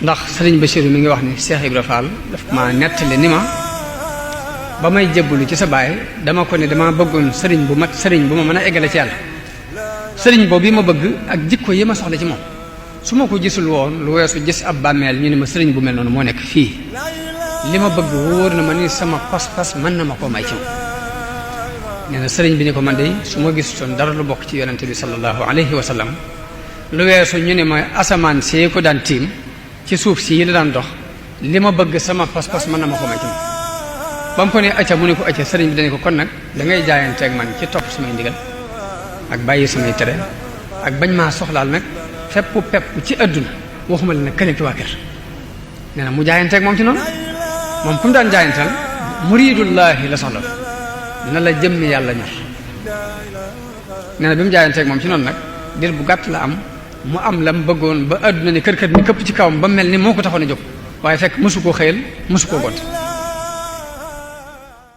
ndax sëriñ Bachirou mi ngi wax ni Cheikh Ibra Fall daf ma nettali ni ma ba may jébbalu ci sa baay dama ko ne dama bëggoon sëriñ bu mat sëriñ bu ma mën a eggale ci yàlla sëriñ boobu yi ma bëgg ak jikko yi ma soxla ci moom su ma ko gisul woon lu weesu gis ab bàmmeel ñu ne ma sëriñ bu mel noonu moo nekk fii li ma bëgg wóor na ma ni sama pas-pas mën na ma koo may ci moom nee na sëriñ bi ni ko man de su ma gisutoon dara lu bokk ci yonente bi sallallahu alayhi wa sallam lu weesu ñu ne ma asamaan see ko daan tiim ci suuf si la daan dox li ma bëgg sama pas-pas mën na ma ko may ci moom ba mu ko ne acca mu ne ko acca sëriñ bi dañu ko kon nag da ngay jaayanteeg man ci topp samay ndigal ak bàyyi samay tere ak bañ maa soxlaal nag fepp ci àdduna waxuma la nag kële ci waa kër nee na mu jaayanteeg moom ci noonu moom fu mu daan jaayanteel muridullahi la soxla na la jëmmi yàlla ñor nee na bi mu jaayanteeg moom ci noonu nag dir bu gàtt la am mu am la mu bëggoon ba àdduna ni kër ni këpp ci kawam ba mel ni moo ko taxoon a jóg waaye fekk mësu koo xëyal mësu koo gont